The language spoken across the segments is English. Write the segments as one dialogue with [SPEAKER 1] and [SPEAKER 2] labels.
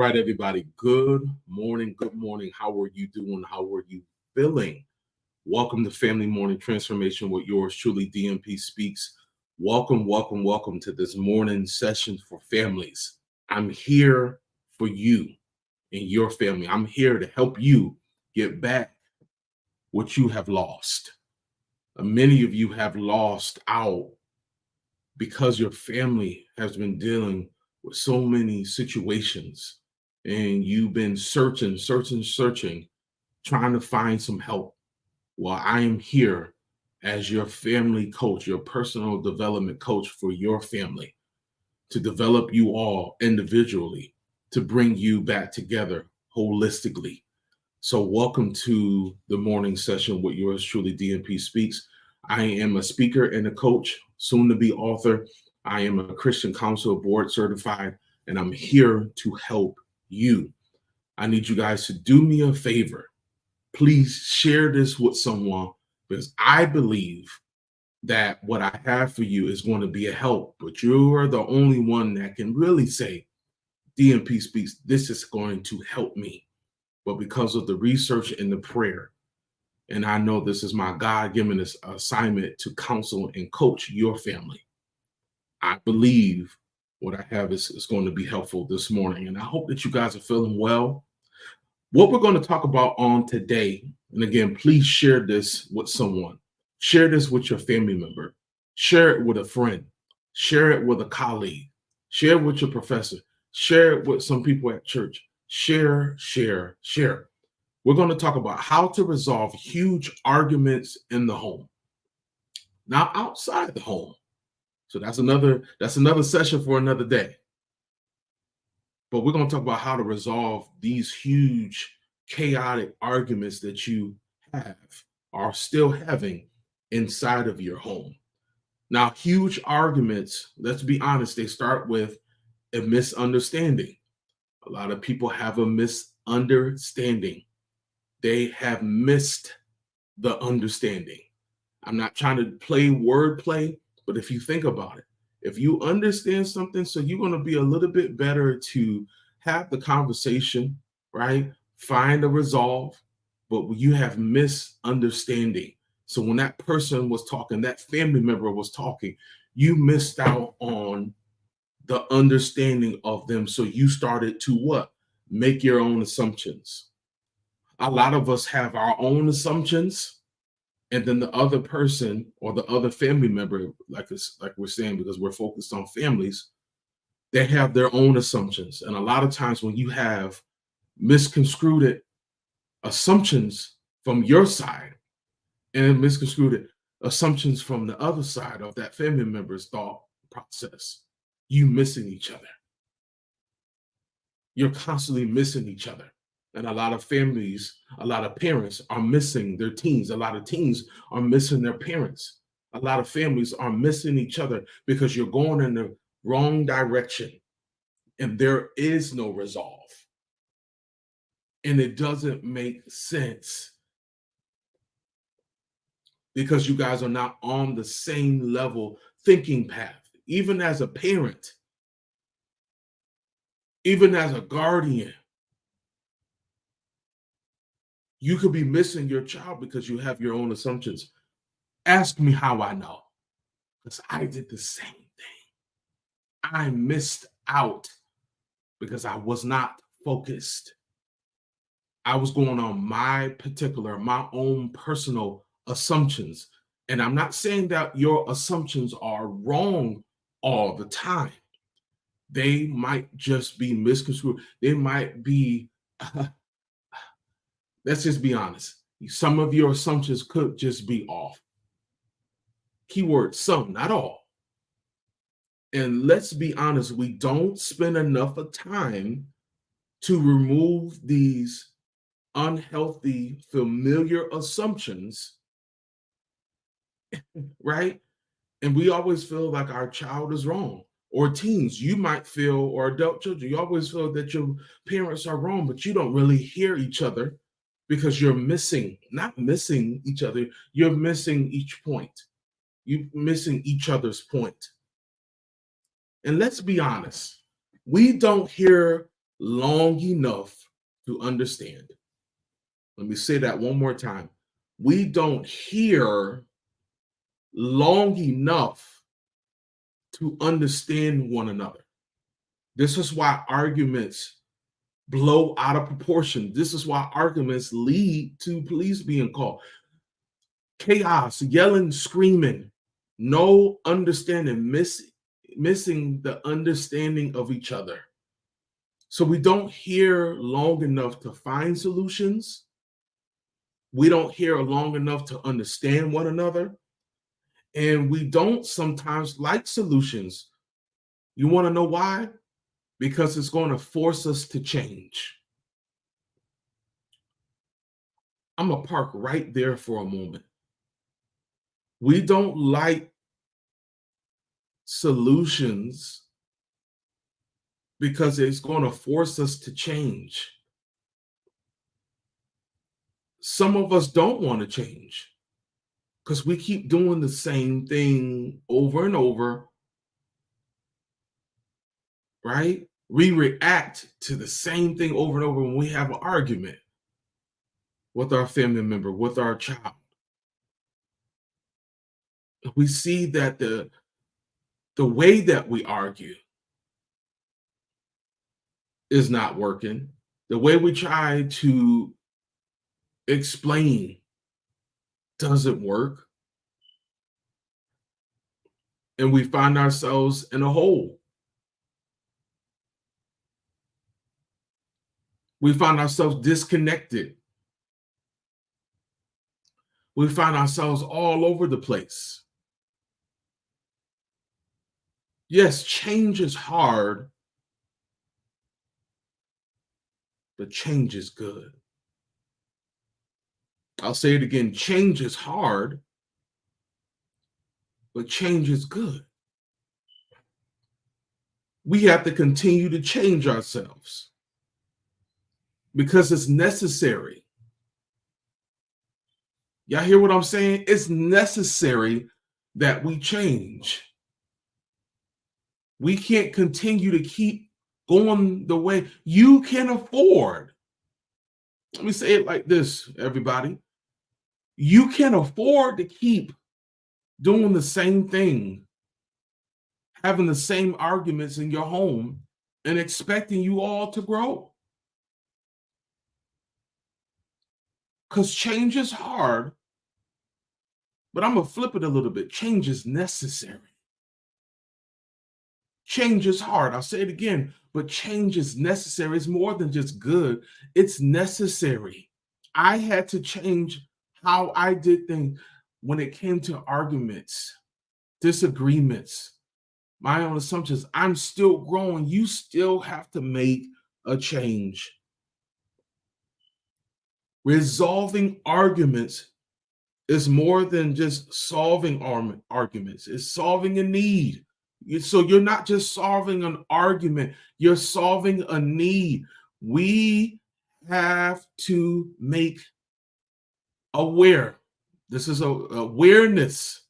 [SPEAKER 1] right, everybody. Good morning. Good morning. How are you doing? How are you feeling? Welcome to Family Morning Transformation with yours truly, DMPSpeaks. Welcome to this morning session for families. I'm here for you and your family. I'm here to help you get back what you have lost. Many of you have lost out because your family has been dealing with so many situations and you've been searching, trying to find some help. Well, I am here as your family coach, your personal development coach for your family, to develop you all individually, to bring you back together holistically. So welcome to the morning session with yours truly, DMP Speaks. I am a speaker and a coach, soon to be author. I am a Christian Council Board certified, and I'm here to help you. I need you guys to do me a favor. Please share this with someone, because I believe that what I have for you is going to be a help, but you are the only one that can really say, DMP Speaks, this is going to help me. But because of the research and the prayer, and I know this is my God-given assignment to counsel and coach your family, I believe what I have is going to be helpful this morning. And I hope that you guys are feeling well. What we're going to talk about on today, and again, please share this with someone. Share this with your family member. Share it with a friend. Share it with a colleague. Share it with your professor. Share it with some people at church. Share. We're going to talk about how to resolve huge arguments in the home. Now, outside the home. So that's another session for another day. But we're going to talk about how to resolve these huge, chaotic arguments that you are still having inside of your home. Now, huge arguments, let's be honest, they start with a misunderstanding. A lot of people have a misunderstanding. They have missed the understanding. I'm not trying to play wordplay, but if you think about it, if you understand something, so you're going to be a little bit better to have the conversation, right? Find a resolve, but you have misunderstanding. So when that person was talking, that family member was talking, you missed out on the understanding of them. So you started to what? Make your own assumptions. A lot of us have our own assumptions, and then the other person or the other family member, like we're saying, because we're focused on families, they have their own assumptions. And a lot of times when you have misconstrued assumptions from your side and misconstrued assumptions from the other side of that family member's thought process, you missing each other. You're constantly missing each other. And a lot of families, a lot of parents are missing their teens. A lot of teens are missing their parents. A lot of families are missing each other because you're going in the wrong direction and there is no resolve. And it doesn't make sense because you guys are not on the same level thinking path. Even as a parent, even as a guardian, you could be missing your child because you have your own assumptions. Ask me how I know, because I did the same thing. I missed out because I was not focused. I was going on my own personal assumptions. And I'm not saying that your assumptions are wrong all the time. They might just be misconstrued. They might be, let's just be honest. Some of your assumptions could just be off. Keyword some, not all. And let's be honest, we don't spend enough of time to remove these unhealthy, familiar assumptions, right? And we always feel like our child is wrong. Or teens, you might feel, or adult children, you always feel that your parents are wrong, but you don't really hear each other because you're not missing each other, you're missing each point. You're missing each other's point. And let's be honest, we don't hear long enough to understand. Let me say that one more time. We don't hear long enough to understand one another. This is why arguments blow out of proportion. This is why arguments lead to police being called. Chaos, yelling, screaming, no understanding, missing the understanding of each other. So we don't hear long enough to find solutions. We don't hear long enough to understand one another. And we don't sometimes like solutions. You want to know why? Because it's going to force us to change. I'm going to park right there for a moment. We don't like solutions because it's going to force us to change. Some of us don't want to change because we keep doing the same thing over and over, right? We react to the same thing over and over when we have an argument with our family member, with our child. We see that the way that we argue is not working. The way we try to explain doesn't work. And we find ourselves in a hole. We find ourselves disconnected. We find ourselves all over the place. Yes, change is hard, but change is good. I'll say it again, change is hard, but change is good. We have to continue to change ourselves because it's necessary. Y'all hear what I'm saying? It's necessary that we change. We can't continue to keep going the way you can afford. Let me say it like this, everybody. You can afford to keep doing the same thing, having the same arguments in your home, and expecting you all to grow. Because change is hard, but I'm going to flip it a little bit. Change is necessary. Change is hard. I'll say it again, but change is necessary. It's more than just good. It's necessary. I had to change how I did things when it came to arguments, disagreements, my own assumptions. I'm still growing. You still have to make a change. Resolving arguments is more than just solving arguments. It's solving a need. So you're not just solving an argument, you're solving a need. We have to make aware. This is awareness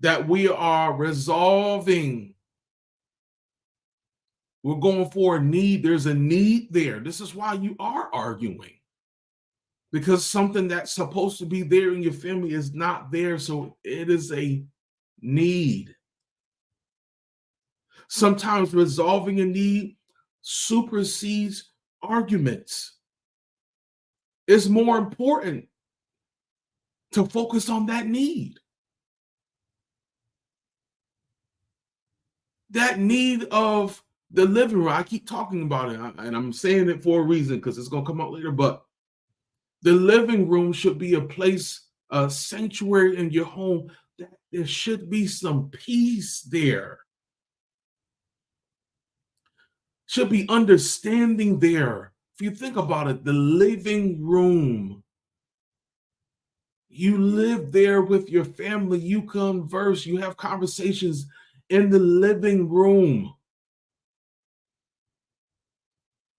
[SPEAKER 1] that we are resolving. We're going for a need. There's a need there. This is why you are arguing. Because something that's supposed to be there in your family is not there. So it is a need. Sometimes resolving a need supersedes arguments. It's more important to focus on that need. That need of the living room. I keep talking about it, and I'm saying it for a reason because it's going to come out later, but the living room should be a place, a sanctuary in your home. That there should be some peace there. Should be understanding there. If you think about it, the living room, you live there with your family, you converse, you have conversations in the living room.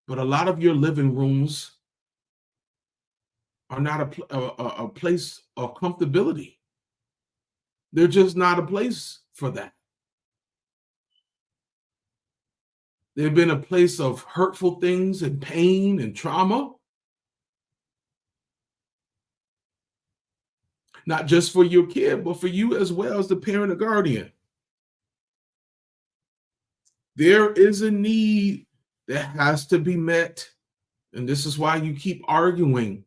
[SPEAKER 1] But a lot of your living rooms are not a place of comfortability. They're just not a place for that. They've been a place of hurtful things and pain and trauma, not just for your kid, but for you as well as the parent or guardian. There is a need that has to be met. And this is why you keep arguing,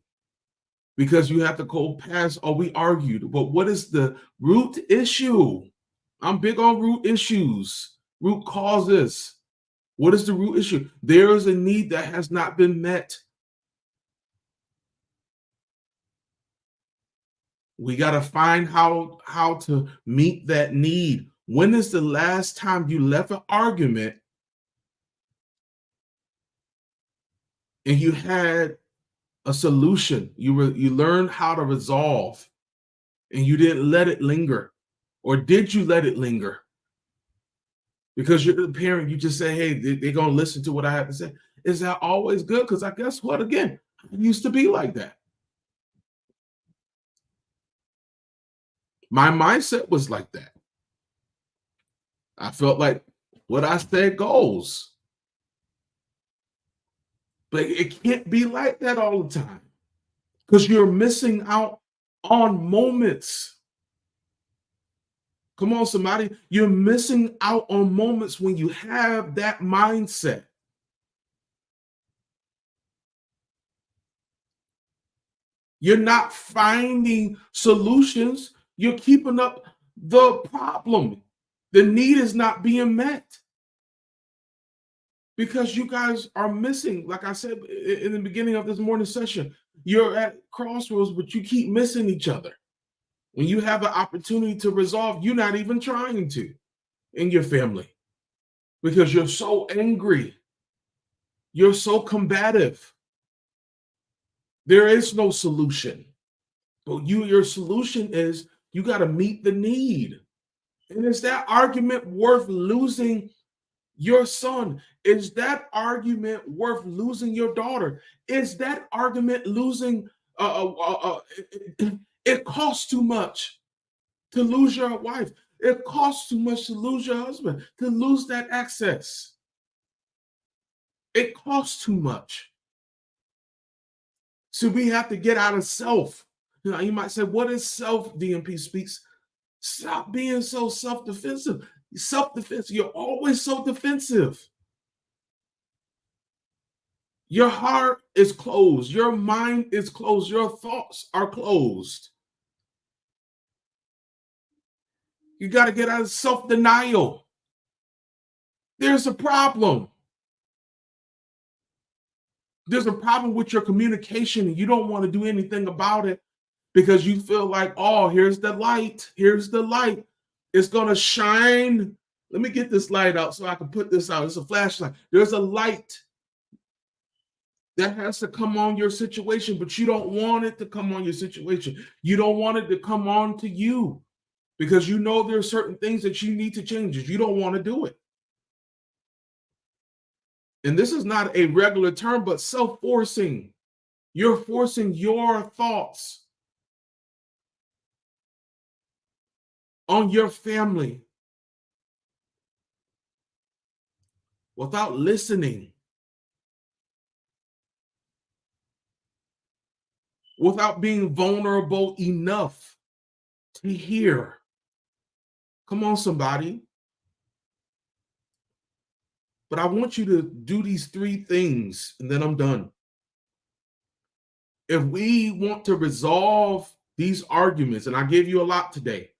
[SPEAKER 1] because you have to go past, oh, we argued, but what is the root issue? I'm big on root issues, root causes. What is the root issue? There is a need that has not been met. We got to find how to meet that need. When is the last time you left an argument and you had a solution? You learned how to resolve, and you didn't let it linger. Or did you let it linger? Because you're the parent, you just say, hey, they're going to listen to what I have to say. Is that always good? Because I guess what, again, I used to be like that. My mindset was like that. I felt like what I said goes. But it can't be like that all the time, because you're missing out on moments. Come on, somebody. You're missing out on moments when you have that mindset. You're not finding solutions. You're keeping up the problem. The need is not being met because you guys are missing. Like I said in the beginning of this morning session, you're at crossroads, but you keep missing each other. When you have an opportunity to resolve, you're not even trying to in your family because you're so angry. You're so combative. There is no solution. But your solution is you got to meet the need. And is that argument worth losing your son? Is that argument worth losing your daughter? Is that argument losing? It costs too much to lose your wife. It costs too much to lose your husband, to lose that access. It costs too much. So we have to get out of self. You might say, what is self, DMP speaks? Stop being so self-defensive. Self-defense, you're always so defensive. Your heart is closed. Your mind is closed. Your thoughts are closed. You got to get out of self-denial. There's a problem. There's a problem with your communication, and you don't want to do anything about it because you feel like, oh, here's the light. Here's the light. It's going to shine. Let me get this light out so I can put this out. It's a flashlight. There's a light that has to come on your situation, but you don't want it to come on your situation. You don't want it to come on to you because you know there are certain things that you need to change. You don't want to do it. And this is not a regular term, but self-forcing. You're forcing your thoughts on your family without listening, without being vulnerable enough to hear. Come on, somebody. But I want you to do these 3 things, and then I'm done. If we want to resolve these arguments, and I gave you a lot today,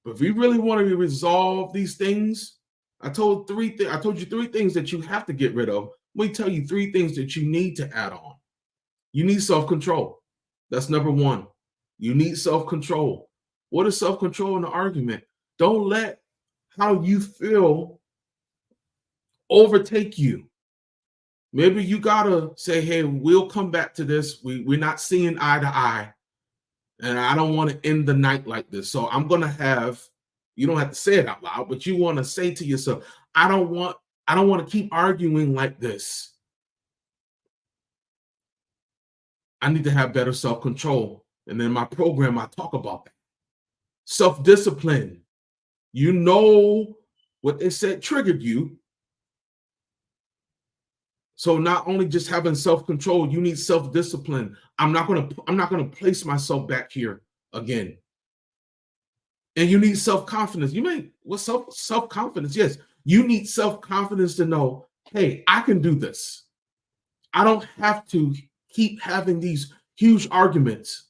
[SPEAKER 1] but if we really want to resolve these things, I told you 3 things that you have to get rid of. Let me tell you 3 things that you need to add on. You need self-control. That's number 1. You need self-control. What is self-control in the argument? Don't let how you feel overtake you. Maybe you gotta say, hey, we'll come back to this. We're not seeing eye to eye, and I don't want to end the night like this. So I'm gonna have, you don't have to say it out loud, but you want to say to yourself, I don't want to keep arguing like this. I need to have better self-control. And then in my program, I talk about that. Self-discipline. You know what they said triggered you. So not only just having self-control, you need self-discipline. I'm not gonna place myself back here again. And you need self-confidence. What's self-confidence? Yes, you need self-confidence to know, hey, I can do this. I don't have to keep having these huge arguments.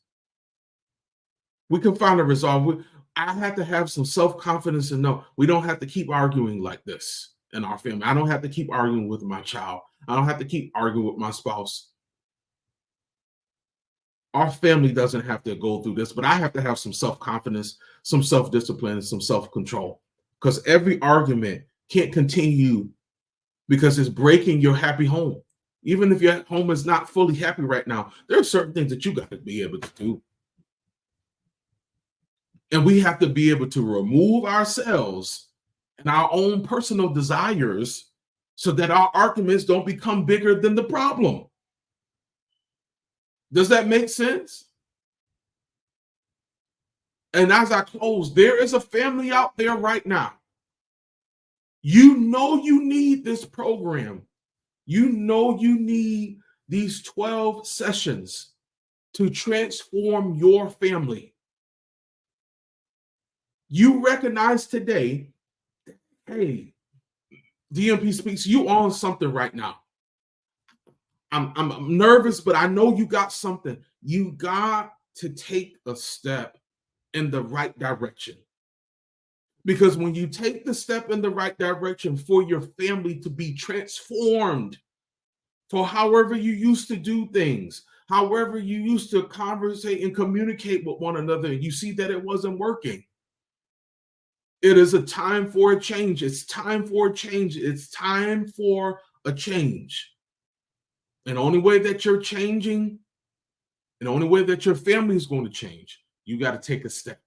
[SPEAKER 1] We can find a resolve. I have to have some self-confidence to know we don't have to keep arguing like this in our family. I don't have to keep arguing with my child. I don't have to keep arguing with my spouse. Our family doesn't have to go through this, but I have to have some self-confidence, some self-discipline, and some self-control. Because every argument can't continue because it's breaking your happy home. Even if your home is not fully happy right now, there are certain things that you got to be able to do. And we have to be able to remove ourselves and our own personal desires so that our arguments don't become bigger than the problem. Does that make sense? And as I close, there is a family out there right now. You know you need this program. You know you need these 12 sessions to transform your family. You recognize today, hey, DMP Speaks, you on something right now. I'm nervous, but I know you got something. You got to take a step in the right direction. Because when you take the step in the right direction for your family to be transformed, for however you used to do things, however you used to conversate and communicate with one another, and you see that it wasn't working. It is a time for a change. It's time for a change. It's time for a change. And the only way that you're changing, and the only way that your family is going to change, you got to take a step.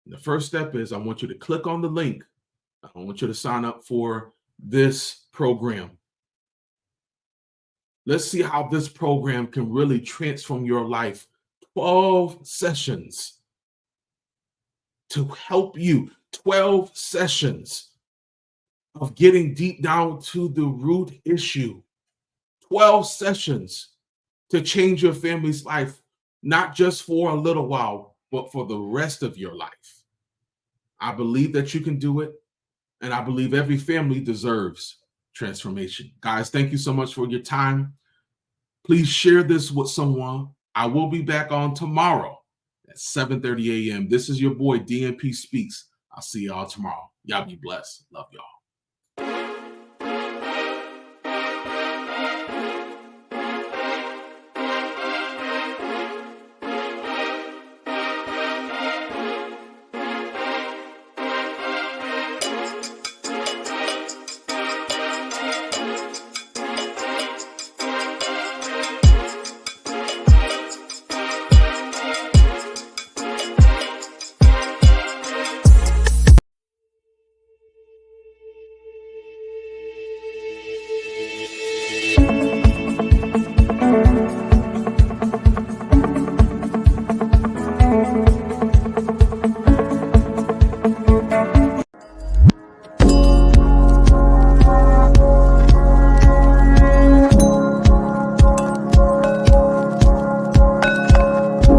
[SPEAKER 1] And the first step is I want you to click on the link. I want you to sign up for this program. Let's see how this program can really transform your life. 12 sessions to help you. 12 sessions of getting deep down to the root issue. 12 sessions to change your family's life, not just for a little while, but for the rest of your life. I believe that you can do it, and I believe every family deserves transformation. Guys, thank you so much for your time. Please share this with someone. I will be back on tomorrow at 7:30 a.m. This is your boy, DMP Speaks. I'll see y'all tomorrow. Y'all be blessed. Love y'all.